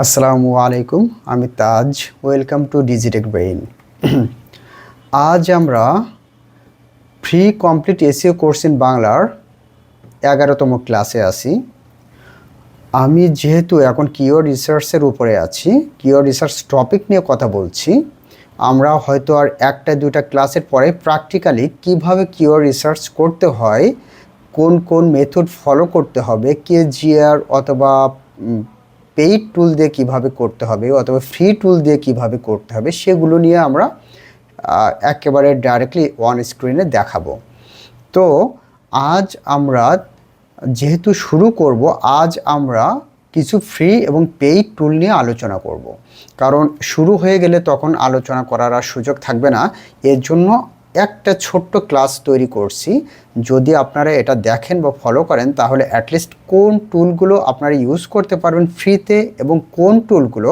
আসসালামু আলাইকুম, আমি Taj. Welcome to Digitech Brain. আজ আমরা free complete SEO course in বাংলার 11তম ক্লাসে আছি। আমি যেহেতু এখন কিওয়ার্ড রিসার্চের উপরে আছি, কিওয়ার্ড রিসার্চ টপিক নিয়ে কথা বলছি। আমরা হয়তো আর একটা দুটা ক্লাসের পরে প্র্যাকটিক্যালি কিভাবে কিওয়ার্ড রিসার্চ করতে হয়, কোন কোন মেথড ফলো করতে হবে, কেজিআর অথবা পেইড টুল দিয়ে কিভাবে করতে হবে অথবা ফ্রি টুল দিয়ে কিভাবে করতে হবে, সেগুলো নিয়ে আমরা একেবারে ডাইরেক্টলি অন স্ক্রিনে দেখাবো। তো আজ আমরা যেহেতু শুরু করব, আজ আমরা কিছু ফ্রি এবং পেইড টুল নিয়ে আলোচনা করব, কারণ শুরু হয়ে গেলে তখন আলোচনা করার আর সুযোগ থাকবে না। এর জন্য একটা ছোট্ট ক্লাস তৈরি করছি। যদি আপনারা এটা দেখেন বা ফলো করেন, তাহলে অ্যাটলিস্ট কোন টুলগুলো আপনারা ইউজ করতে পারবেন ফ্রিতে এবং কোন টুলগুলো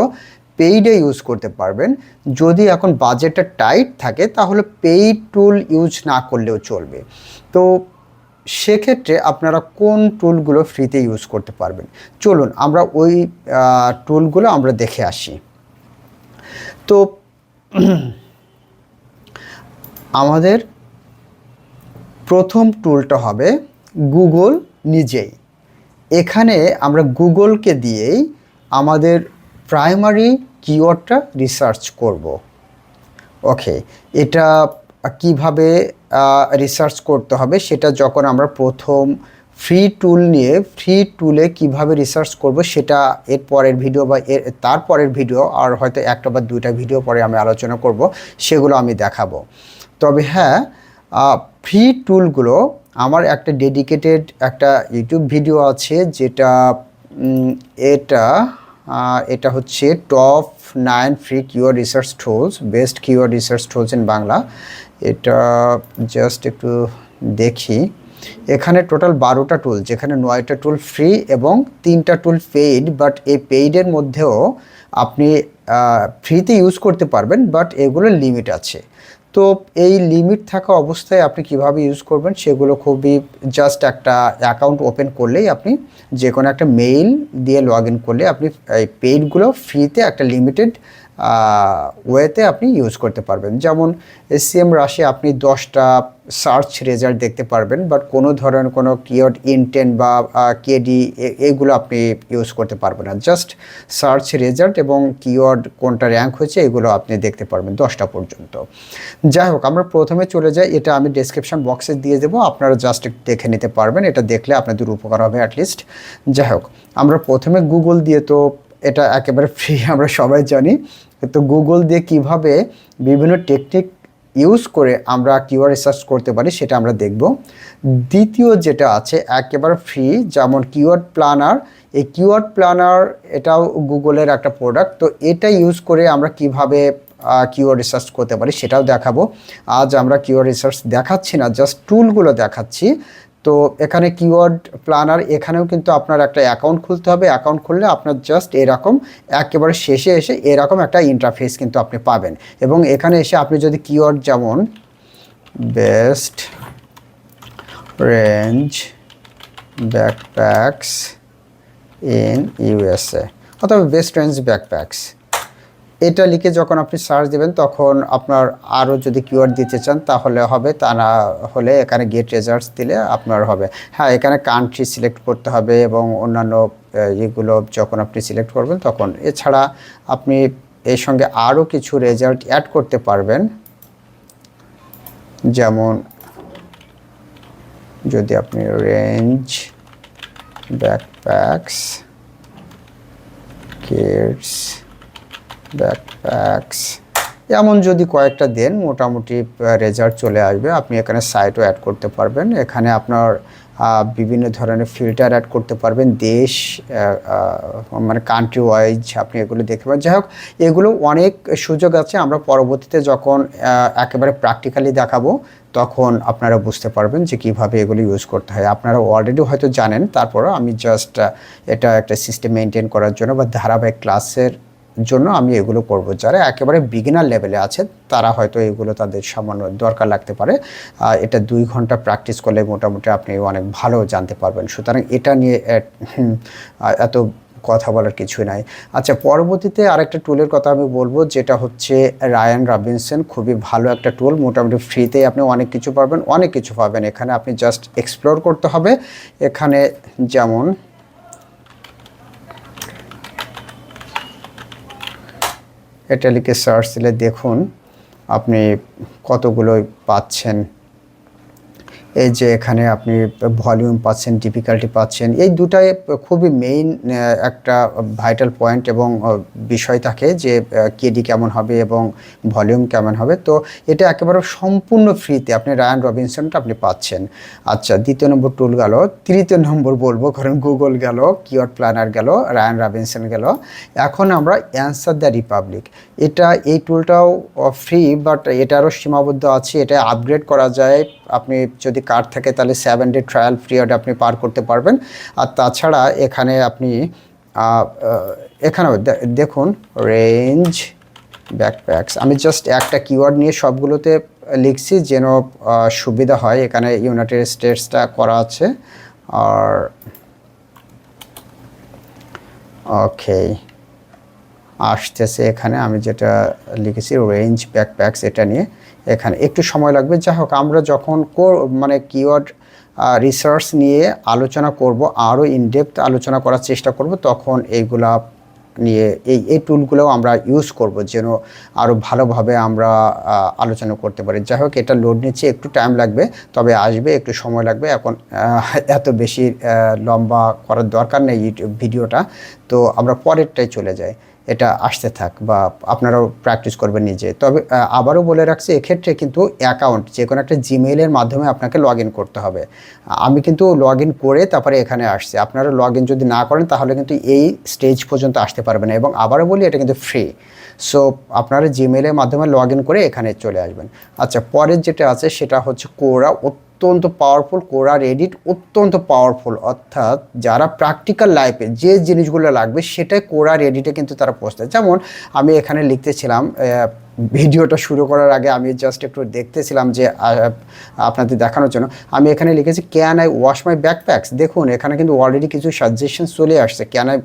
পেইডে ইউজ করতে পারবেন। যদি এখন বাজেটটা টাইট থাকে, তাহলে পেইড টুল ইউজ না করলেও চলবে। তো সেক্ষেত্রে আপনারা কোন টুলগুলো ফ্রিতে ইউজ করতে পারবেন, চলুন আমরা ওই টুলগুলো আমরা দেখে আসি। তো আমাদের প্রথম টুলটা হবে গুগল নিজেই। এখানে আমরা গুগলকে দিয়েই আমাদের প্রাইমারি কিওয়ার্ডটা রিসার্চ করব। ওকে, এটা কিভাবে রিসার্চ করতে হবে সেটা যখন আমরা প্রথম ফ্রি টুল নিয়ে ফ্রি টুলে কিভাবে রিসার্চ করব সেটা এর পরের ভিডিও বা তারপরের ভিডিও, আর হয়তো একটা বা দুইটা ভিডিও পরে আমি আলোচনা করব, সেগুলো আমি দেখাবো। তবে হ্যাঁ, ফ্রি টুলগুলো আমার একটা ডেডিকেটেড একটা ইউটিউব ভিডিও আছে, যেটা এটা হচ্ছে top 9 free keyword research tools, best keyword research tools in Bangla. এটা জাস্ট একটু দেখি। এখানে টোটাল 12টা টুল, যেখানে 9টা টুল ফ্রি এবং 3টা টুল পেইড। বাট এই পেইডের মধ্যেও আপনি ফ্রিতে ইউজ করতে পারবেন, বাট এগুলোর লিমিট আছে। তো এই লিমিট থাকা অবস্থায় আপনি কিভাবে ইউজ করবেন সেগুলো খুবই জাস্ট একটা অ্যাকাউন্ট ওপেন করলেই আপনি যে কোনো একটা মেইল দিয়ে লগ ইন করলে আপনি এই পেইডগুলো ফ্রিতে একটা লিমিটেড ওয়েতে আপনি ইউজ করতে পারবেন। যেমন এসসিএম রাশি আপনি 10টা সার্চ রেজাল্ট দেখতে পারবেন, বাট কোনো ধরনের কোনো কিওয়ার্ড ইনটেন্ট বা কেডি এগুলো আপনি ইউজ করতে পারবেন না। জাস্ট সার্চ রেজাল্ট এবং কিওয়ার্ড কোনটা র্যাঙ্ক হয়েছে এগুলো আপনি দেখতে পারবেন 10টা পর্যন্ত। যাই হোক, আমরা প্রথমে চলে যাই। এটা আমি ডেসক্রিপশন বক্সে দিয়ে দেবো, আপনারা জাস্ট দেখে নিতে পারবেন। এটা দেখলে আপনাদের উপকার হবে অ্যাটলিস্ট। যাই হোক, আমরা প্রথমে গুগল দিয়ে, তো এটা একেবারে ফ্রি আমরা সবাই জানি। তো গুগল দিয়ে কিভাবে বিভিন্ন টেকনিক ইউজ করে আমরা কিওয়ার্ড রিসার্চ করতে পারি সেটা আমরা দেখব। দ্বিতীয় যেটা আছে একেবারে ফ্রি, যেমন কিওয়ার্ড প্ল্যানার। এই কিওয়ার্ড প্ল্যানার এটাও গুগলের একটা প্রোডাক্ট। তো এটা ইউজ করে আমরা কিভাবে কিওয়ার্ড রিসার্চ করতে পারি সেটাও দেখাবো। আজ আমরা কিওয়ার্ড রিসার্চ দেখাচ্ছি না, জাস্ট টুলগুলো দেখাচ্ছি। তো এখানে কিওয়ার্ড প্ল্যানার, এখানেও কিন্তু আপনার একটা অ্যাকাউন্ট খুলতে হবে। অ্যাকাউন্ট খুললে আপনার জাস্ট এরকম একেবারে শেষে এসে এরকম একটা ইন্টারফেস কিন্তু আপনি পাবেন। এবং এখানে এসে আপনি যদি কিওয়ার্ড যেমন best range backpacks in USA অথবা বেস্ট রেঞ্জ ব্যাকপ্যাকস এটা লিখে যখন আপনি সার্চ দেবেন, তখন আপনার আরও যদি কিওয়ার্ড দিতে চান তাহলে হবে, তা না হলে এখানে গেট রেজাল্টস দিলে আপনার হবে। হ্যাঁ, এখানে কান্ট্রি সিলেক্ট করতে হবে এবং অন্যান্য এগুলো যখন আপনি সিলেক্ট করবেন তখন। এছাড়া আপনি এর সঙ্গে আরও কিছু রেজাল্ট অ্যাড করতে পারবেন। যেমন যদি আপনি রেঞ্জ ব্যাকপ্যাকস কিডস ব্যাকপ্যাকস এমন যদি কয়েকটা দেন, মোটামুটি রেজাল্ট চলে আসবে। আপনি এখানে সাইটও অ্যাড করতে পারবেন। এখানে আপনার বিভিন্ন ধরনের ফিল্টার অ্যাড করতে পারবেন, দেশ মানে কান্ট্রি ওয়াইজ আপনি এগুলো দেখতে পাবেন। যাই হোক, এগুলো অনেক সুযোগ আছে। আমরা পরবর্তীতে যখন একেবারে প্র্যাকটিক্যালি দেখাবো তখন আপনারা বুঝতে পারবেন যে কীভাবে এগুলো ইউজ করতে হয়। আপনারা অলরেডি হয়তো জানেন, তারপরও আমি জাস্ট এটা একটা সিস্টেম মেনটেন করার জন্য বা ধারাবাহিক ক্লাসের জন্য আমি এগুলো করব। যারা একেবারে বিগিনার লেভেলে আছে তারা হয়তো এগুলো তাদের সামান্য দরকার লাগতে পারে। এটা 2 ঘন্টা প্র্যাকটিস করলে মোটামুটি আপনি অনেক ভালো জানতে পারবেন। সুতরাং এটা নিয়ে এত কথা বলার কিছুই নাই। আচ্ছা, পরবর্তীতে আরেকটা টুলের কথা আমি বলবো, যেটা হচ্ছে রায়ান রবিনসন। খুবই ভালো একটা টুল, মোটামুটি ফ্রিতেই আপনি অনেক কিছু পাবেন, অনেক কিছু পাবেন এখানে। আপনি জাস্ট এক্সপ্লোর করতে হবে এখানে। যেমন এটা লিখে সার্চ দিলে দেখুন আপনি কতগুলোই পাচ্ছেন। এই যে এখানে আপনি ভলিউম পাচ্ছেন, ডিফিকাল্টি পাচ্ছেন, এই দুটাই খুবই মেইন একটা ভাইটাল পয়েন্ট এবং বিষয় থাকে যে কেডি কেমন হবে এবং ভলিউম কেমন হবে। তো এটা একেবারে সম্পূর্ণ ফ্রিতে আপনি রায়ান রবিনসনটা আপনি পাচ্ছেন। আচ্ছা, দ্বিতীয় নম্বর টুল গেল। তৃতীয় নম্বর বলবো, কারণ গুগল গেল, কিওয়ার্ড প্ল্যানার গেল, রায়ান রবিনসন গেল। এখন আমরা অ্যান্সার দ্য রিপাবলিক, এই টুলটাও ফ্রি, বাট এটারও সীমাবদ্ধ আছে। এটা আপগ্রেড করা যায়। আপনি যদি কার্ড থাকে তাহলে 7 ডে ট্রায়াল পিরিয়ড আপনি পার করতে পারবেন। আর তাছাড়া এখানে আপনি এখানেও দেখুন রেঞ্জ ব্যাকপ্যাকস। আমি জাস্ট একটা কিওয়ার্ড নিয়ে সবগুলোতে লিখছি যেন সুবিধা হয়। এখানে ইউনাইটেড স্টেটসটা করা আছে। আর ওকে, আসতেছে এখানে আমি যেটা লিখেছি রেঞ্জ ব্যাকপ্যাকস, এটা নিয়ে এখানে একটু সময় লাগবে। যাই হোক, আমরা যখন মানে কিওয়ার্ড রিসার্চ নিয়ে আলোচনা করব, আরও ইনডেপথ আলোচনা করার চেষ্টা করব, তখন এইগুলা নিয়ে এই টুলগুলোও আমরা ইউজ করব যেন আরও ভালোভাবে আমরা আলোচনা করতে পারি। যাই হোক, এটা লোড নিচ্ছে, একটু টাইম লাগবে, তবে আসবে, একটু সময় লাগবে। এখন এত বেশি লম্বা করার দরকার নেই ইউটিউব ভিডিওটা, তো আমরা পরেরটাই চলে যাই। এটা আসতে থাক বা আপনারাও প্র্যাকটিস করবেন নিজে। তবে আবারও বলে রাখছি, এক্ষেত্রে কিন্তু অ্যাকাউন্ট যে কোনো একটা জিমেইলের মাধ্যমে আপনাকে লগ ইন করতে হবে। আমি কিন্তু লগ ইন করে তারপরে এখানে আসছি। আপনারা লগ ইন যদি না করেন তাহলে কিন্তু এই স্টেজ পর্যন্ত আসতে পারবেন না। এবং আবারও বলি, এটা কিন্তু ফ্রি। সো আপনারা জিমেইলের মাধ্যমে লগ ইন করে এখানে চলে আসবেন। আচ্ছা, পরের যেটা আছে সেটা হচ্ছে কোরা। অত্যন্ত পাওয়ারফুল কোরা এডিট, অত্যন্ত পাওয়ারফুল। অর্থাৎ যারা প্র্যাকটিক্যাল লাইফে যে জিনিসগুলো লাগবে সেটাই কোরা এডিটে কিন্তু তারা পোস্ট দেয়। যেমন আমি এখানে লিখতেছিলাম, ভিডিওটা শুরু করার আগে আমি জাস্ট একটু দেখতেছিলাম যে আপনাদের দেখানোর জন্য আমি এখানে লিখেছি can I wash my backpacks. দেখুন এখানে কিন্তু অলরেডি কিছু সাজেশন চলে আসছে। Can I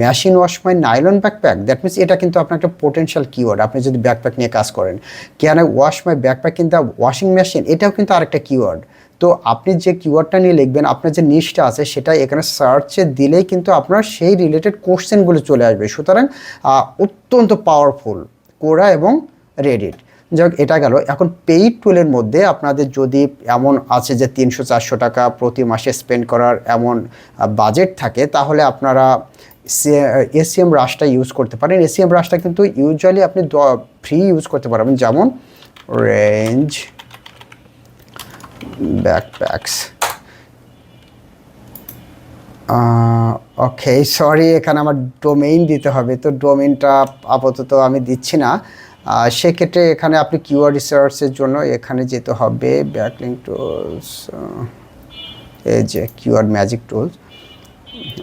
machine wash my nylon backpack. That means এটা কিন্তু আপনার একটা পোটেনশিয়াল কিওয়ার্ড, আপনি যদি ব্যাকপ্যাক নিয়ে কাজ করেন। Can I wash my backpack in the washing machine, এটাও কিন্তু আরেকটা কিওয়ার্ড। তো আপনি যে কিওয়ার্ডটা নিয়ে লিখবেন, আপনার যে নিশটা আছে সেটা এখানে সার্চে দিলেই কিন্তু আপনার সেই রিলেটেড কোশ্চেনগুলো চলে আসবে। সুতরাং অত্যন্ত পাওয়ারফুল কোরা এবং রেডিট। যাই হোক, এটা গেল। এখন পেইড টুলের মধ্যে আপনাদের যদি এমন আছে যে 300-400 টাকা প্রতি মাসে স্পেন্ড করার এমন বাজেট থাকে, তাহলে আপনারা এসিএম রাশটা ইউজ করতে পারেন। এসিএম রাশটা কিন্তু ইউজুয়ালি আপনি ফ্রি ইউজ করতে পারবেন। যেমন রেঞ্জ ব্যাকপ্যাকস। ওকে, সরি, এখানে আমার ডোমেইন দিতে হবে, তো ডোমেইনটা আপাতত আমি দিচ্ছি না। সেক্ষেত্রে এখানে আপনি কিওয়ার্ড রিসার্চের জন্য এখানে যেতে হবে ব্যাকলিঙ্ক টুলস, এই যে কিওয়ার্ড ম্যাজিক টুলস।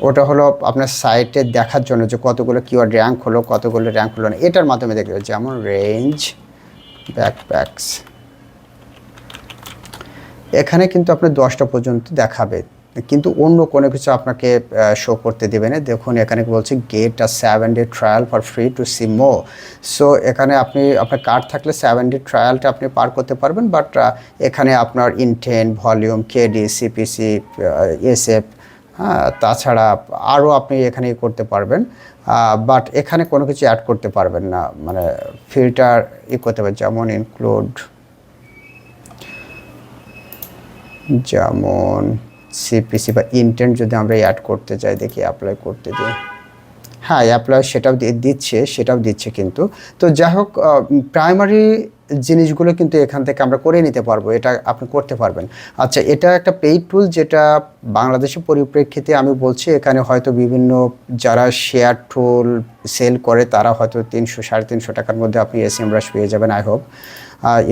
ওটা হলো আপনার সাইটে দেখার জন্য যে কতগুলো কিওয়ার্ড র্যাঙ্ক হলো, কতগুলো র্যাঙ্ক হলো না, এটার মাধ্যমে দেখতে হবে। যেমন রেঞ্জ ব্যাকপ্যাকস, এখানে কিন্তু আপনার 10টা পর্যন্ত দেখাবে, কিন্তু অন্য কোনো কিছু আপনাকে শো করতে দেবে না। দেখুন এখানে বলছে get a 7 day trial for free to see more. So এখানে আপনার কার্ড থাকলে 7 ডে ট্রায়ালটা আপনি পার করতে পারবেন। বাট এখানে আপনার intent, volume, KD, CPC, SF, তাছাড়া আরও আপনি এখানে করতে পারবেন। বাট এখানে কোনো কিছু অ্যাড করতে পারবেন না, মানে ফিল্টার করতে পারবেন। যেমন ইনক্লুড, যেমন সিপিসি বা ইন্টেন্ট যদি আমরা অ্যাড করতে চাই, দেখি অ্যাপ্লাই করতে দিই। হ্যাঁ, অ্যাপ্লাই সেটাও দিচ্ছে কিন্তু। তো যাই হোক, প্রাইমারি জিনিসগুলো কিন্তু এখান থেকে আমরা করে নিতে পারবো, এটা আপনি করতে পারবেন। আচ্ছা, এটা একটা পেইড টুল, যেটা বাংলাদেশের পরিপ্রেক্ষিতে আমি বলছি। এখানে হয়তো বিভিন্ন যারা শেয়ার টুল সেল করে তারা হয়তো 300-350 টাকার মধ্যে আপনি এসএম রাশ পেয়ে যাবেন। আই হোপ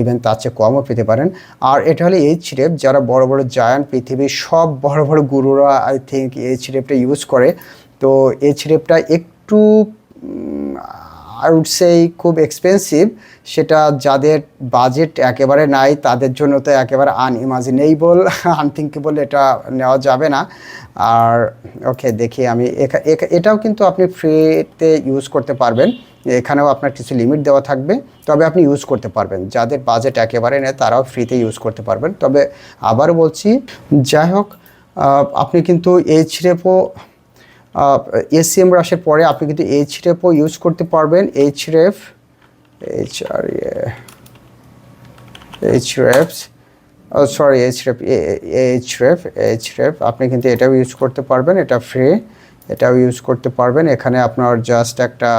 ইভেন তার চেয়ে কমও পেতে পারেন। আর এটা হলো এইচরেফ, যারা বড় বড় জায়ান্ট, পৃথিবীর সব বড় বড় গুরুরা আই থিঙ্ক এইচরেফটা ইউজ করে। তো এইচরেফটা একটু আই উড সে খুব এক্সপেন্সিভ, সেটা যাদের বাজেট একেবারে নাই তাদের জন্য তো একেবারে আনইমাজিনেবল, আনথিঙ্কেবল, এটা নেওয়া যাবে না। আর ওকে, দেখি আমি এটাও কিন্তু আপনি ফ্রিতে ইউজ করতে পারবেন, এখানেও আপনার কিছু লিমিট দেওয়া থাকবে, তবে আপনি ইউজ করতে পারবেন। যাদের বাজেট একেবারে নেই তারাও ফ্রিতে ইউজ করতে পারবেন। তবে আবার বলছি, যাই হোক, আপনি কিন্তু এইচরেপও এসিএম রাশের পরে আপনি কিন্তু এইচরেপও ইউজ করতে পারবেন। এইচরেফ আপনি কিন্তু এটাও ইউজ করতে পারবেন, এটা ফ্রি, এটাও ইউজ করতে পারবেন। এখানে আপনার জাস্ট একটা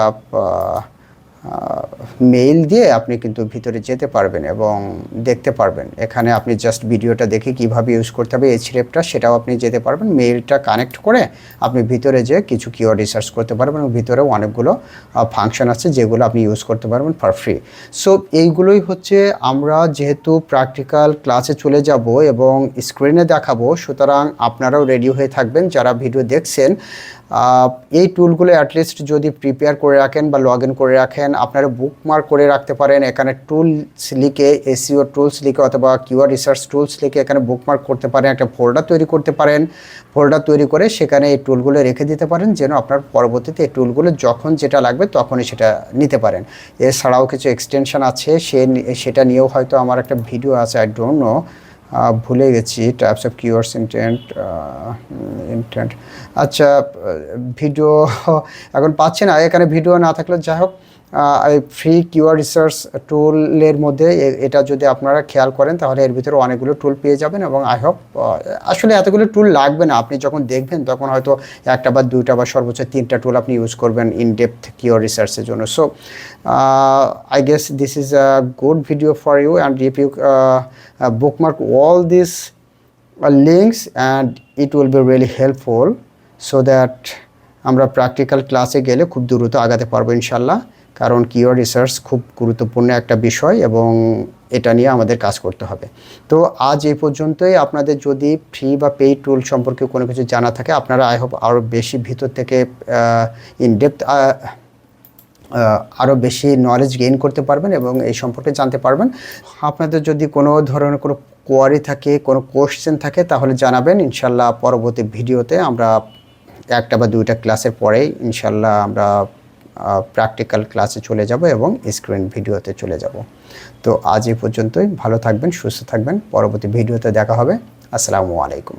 মেইল দিয়ে আপনি কিন্তু ভিতরে যেতে পারবেন এবং দেখতে পারবেন। এখানে আপনি জাস্ট ভিডিওটা দেখে কিভাবে ইউজ করতে হবে এইচরেফটা সেটাও আপনি যেতে পারবেন। মেইলটা কানেক্ট করে আপনি ভিতরে যেয়ে কিছু কিওয়ার্ড রিসার্চ করতে পারবেন এবং ভিতরেও অনেকগুলো ফাংশন আছে যেগুলো আপনি ইউজ করতে পারবেন ফর ফ্রি। সো এইগুলোই হচ্ছে, আমরা যেহেতু প্র্যাকটিক্যাল ক্লাসে চলে যাব এবং স্ক্রিনে দেখাবো, সুতরাং আপনারাও রেডি হয়ে থাকবেন যারা ভিডিও দেখছেন। এই টুলগুলো অ্যাটলিস্ট যদি প্রিপেয়ার করে রাখেন বা লগ ইন করে রাখেন, আপনারা বুকমার্ক করে রাখতে পারেন। এখানে টুলস লিখে, এসইও টুলস লিখে অথবা কিওয়ার্ড রিসার্চ টুলস লিখে এখানে বুকমার্ক করতে পারেন, একটা ফোল্ডার তৈরি করতে পারেন। ফোল্ডার তৈরি করে সেখানে এই টুলগুলো রেখে দিতে পারেন, যেন আপনার পরবর্তীতে এই টুলগুলো যখন যেটা লাগবে তখনই সেটা নিতে পারেন। এছাড়াও কিছু এক্সটেনশন আছে, সেটা নিয়েও হয়তো আমার একটা ভিডিও আছে, আই ডোন্ট নো, ভুলে গেছি। টাইপস অফ কিওয়ার্ডস ইন্টেন্ট, আচ্ছা, ভিডিও এখন পাচ্ছি না, এখানে ভিডিও না থাকলে যাই হোক, ফ্রি কিওয়ার্ড রিসার্চ টুলের মধ্যে এটা যদি আপনারা খেয়াল করেন তাহলে এর ভিতরে অনেকগুলো টুল পেয়ে যাবেন। এবং আই হোপ, আসলে এতগুলো টুল লাগবে না, আপনি যখন দেখবেন তখন হয়তো একটা বা দুইটা বা সর্বোচ্চ 3টা টুল আপনি ইউজ করবেন ইন ডেপথ কিওয়ার্ড রিসার্চের জন্য। So I guess this is a good video for you, and if you bookmark all these links and it will be really helpful so that আমরা প্র্যাকটিক্যাল ক্লাসে গেলে খুব দ্রুত আগাতে পারবো ইনশাল্লাহ। কারণ কিওয়ার্ড রিসার্চ খুব গুরুত্বপূর্ণ একটা বিষয় এবং এটা নিয়ে আমাদের কাজ করতে হবে। তো আজ এই পর্যন্তই। আপনাদের যদি ফ্রি বা পেইড টুল সম্পর্কে কোনো কিছু জানা থাকে, আপনারা আই হোপ আরও বেশি ভিতর থেকে ইনডেপথ আরও বেশি নলেজ গেইন করতে পারবেন এবং এই সম্পর্কে জানতে পারবেন। আপনাদের যদি কোনো ধরনের কোনো কোয়ারি থাকে, কোনো কোশ্চেন থাকে তাহলে জানাবেন। ইনশাল্লাহ পরবর্তী ভিডিওতে আমরা একটা বা দুইটা ক্লাসের পরেই ইনশাল্লাহ আমরা প্র্যাকটিক্যাল ক্লাসে চলে যাব এবং স্ক্রিন ভিডিওতে চলে যাব। তো আজ এই পর্যন্তই। ভালো থাকবেন, সুস্থ থাকবেন, পরবর্তী ভিডিওতে দেখা হবে। আসসালামু আলাইকুম।